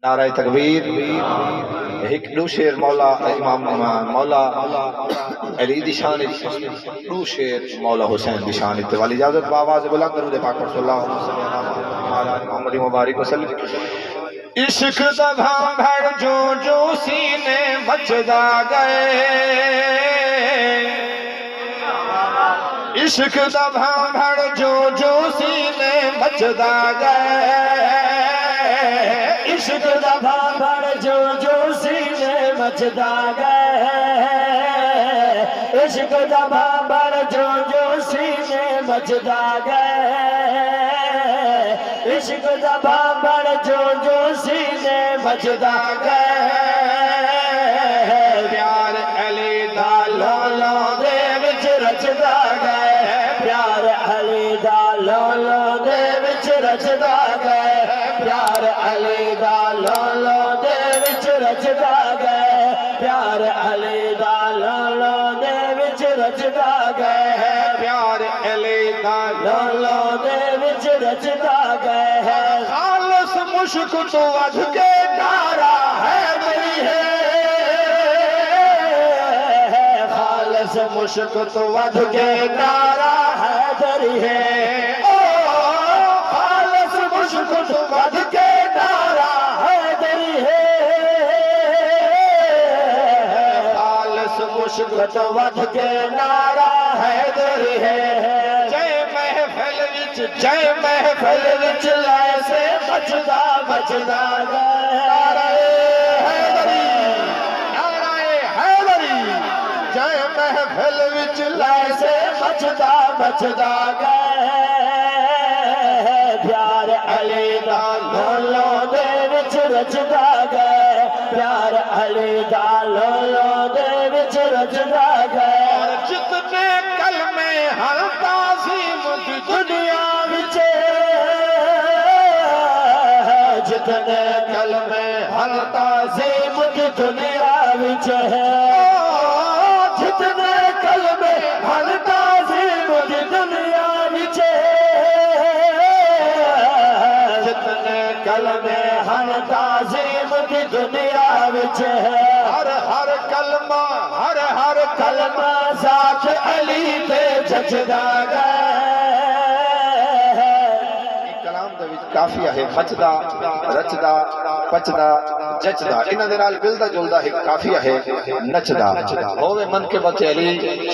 نعرہ تکبیر ایک دو شیر مولا امام مولا علی دی شان دو شیر مولا حسین دی شان تے والی اجازت بآواز بلند درود پاک صلی اللہ علیہ وسلم محمد مبارک وسلم عشق دا بھاڑ جو جو سینے مچدا گئے عشق دا بھاڑ جو جو سینے مچدا گئے عشق دا بھاڑ جو جو سینے مچدا گئے عشق دا بھاڑ جو جو سینے مچدا گئے عشق دا بھاڑ جو جو سینے مچدا گئے پیار علی دا لولو دے وچ رچدا گئے پیار علی دا لولو دے وچ رچدا گئے پیار علی دا لولو دے وچ رچدا گئے پیار علی دا لولو دے وچ رچدا گئے پیار علی دا لولو دے وچ رچدا گئے خالص مشک تو ودھ کے نعرہ حیدری ہے خالص مشک تو ودھ کے نعرہ حیدری ہے خالص مشک تو ودھ کے نعرہ حیدری ہے خالص مشک تو ودھ کے نعرہ حیدری ہے جے محفل وچ جے محفل وچ لائے سے بچدا بچدا نعرہ حیدری جے محفل وچ لائے سے بچدا بچدا گئے پیار علی دا لولو دے وچ رچدا گئے پیار علی دا لولو دے وچ رچدا گئے جتنے کلمے ہر تعظیم کی دنیا وچ جتنے کلمے ہر تعظیم کی دنیا وچ ہے جتنے کلمے ہر تعظیم کی دنیا وچ جتنے کلمے ہر تعظیم کی دنیا وچ ہر کلمہ ہر کلمہ ذات علی تے جچدا گئے کلام دے وچ کافی ہے مچدا رچدا پچدا جچدا انہاں دے نال ملدا جلدا ایک کافی ہے نچدا ہوے منقبت علی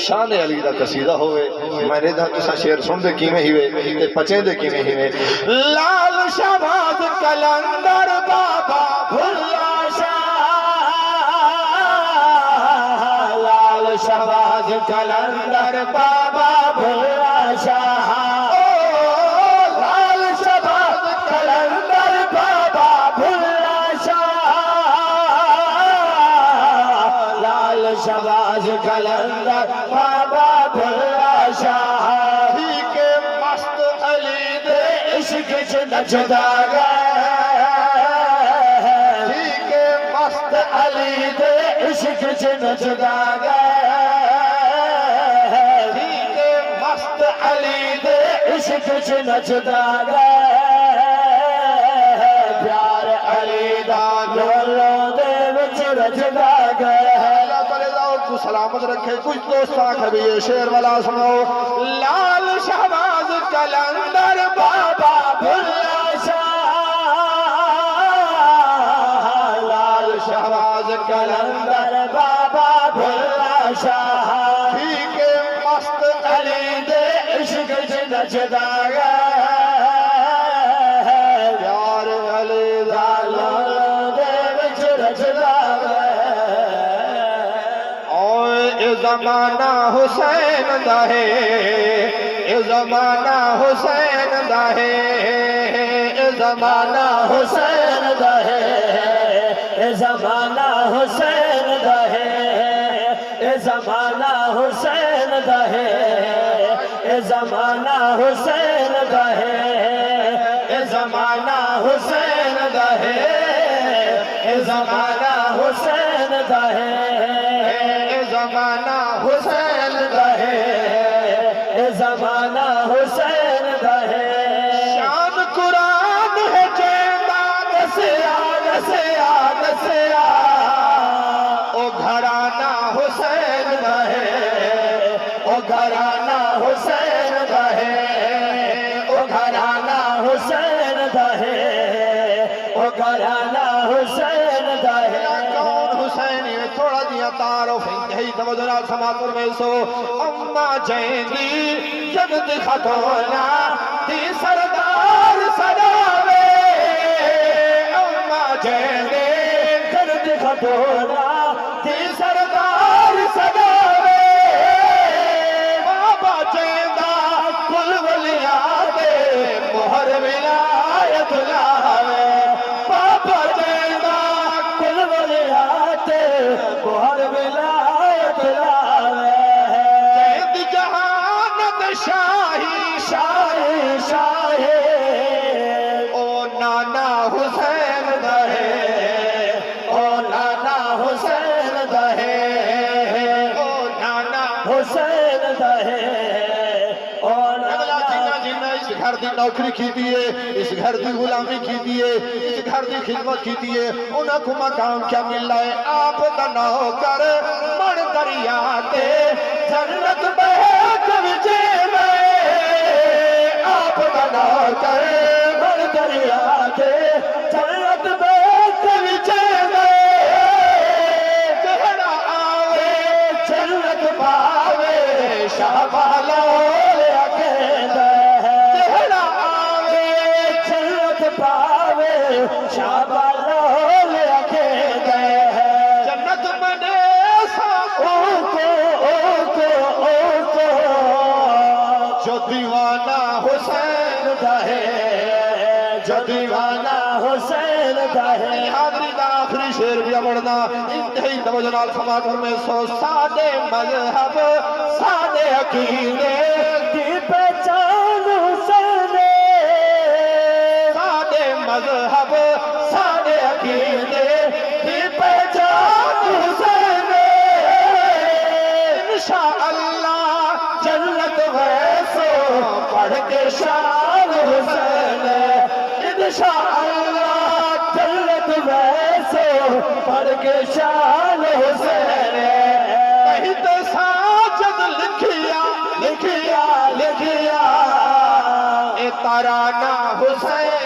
شان علی دا قصیدہ ہوے میرے دا تساں شعر سن دے کیویں ہوئے تے پچیں دے کیویں ہوئے لال شہباز کلندر بابا بھلا شاہ لال شہباز کلندر بابا بھلا شاہ لال شہباز کلندر بابا بھلا شاہ لال شہباز کلندر بابا بھلا شاہ مست علی دے عشق چ نچدا گئے مست علی دے عشق چ نچدا گئے مست علی دے عشق چ نچدا گئے پیار علی دا لولو دے وچ رچدا گئے اللہ تعالی کو سلامت رکھے کچھ دوست آخر بھی یہ شعر والا سنو لال شہباز کلندر بابا بھلا شاہ لال شہباز کلندر بابا بھلا شاہ مست علی دے عشق چ نچدا گئے پیار علی دا لولو دے وچ رچدا گئے اے زمانہ حسین دا ہے اے زمانہ حسین دا ہے اے زمانہ حسین دا ہے اے زمانہ حسین دا ہے اے زمانہ حسین دا ہے اے زمانہ حسین دا ہے اے زمانہ حسین دا ہے اے زمانہ حسین دا ہے اے زمانہ حسین دا ہے اے زمانہ حسین دا ہے شان قرآن ہے سے ترانہ حسین دا ہے کون حسین یہ تھوڑا دیا تعارف انتہائی توجہ نال سماعت فرمائیسو اما جیندی جنت خطونا دی سردار سداوے اما جیندی جنت خطونا دی سردار سداوے بابا جیندہ کل ولیات مہر ولایت لاوے بابا جیندہ کل ولیات مہر ولایت لاوے جیند جہانت شاہی شاہی شاہی او نانا حسین دہے او نانا حسین دا ہے او نانا حسین دا ہے او اگلا نانا جنہ جنہ اس گھر دی نوکری کی دیئے اس گھر دی غلامی کی دیئے اس گھر دی خدمت کی دیئے انہاں کو مقام کیا مل رہا ہے آپ دا نوکر من دریاتے جنت بہت وجے میں آپ کا نوکر بڑھ دریا کے جنت بہت وجے میں جہڑا آوے جنت پاوے شہبالو اکیلا ہے جہڑا آوے جنت پاوے شہبالو اکیلا ہے جنت منے سا جو دیوانہ حسین جو دیوانہ حسین دا ہے حاضری دا آخری شیر بھی پڑھنا انتہائی توجہ نال سماعت فرمائیسو سادے مذہب سادے عقیدے دی پہچان حسین سادے مذہب سادے عقیدے دی پہچان حسین انشاءاللہ جنت ویسو پڑھ کے شان حسین انشاءاللہ جنت ویسو پڑھ کے شان حسین تحت ساجد لکھیا لکھیا اے ترانہ حسین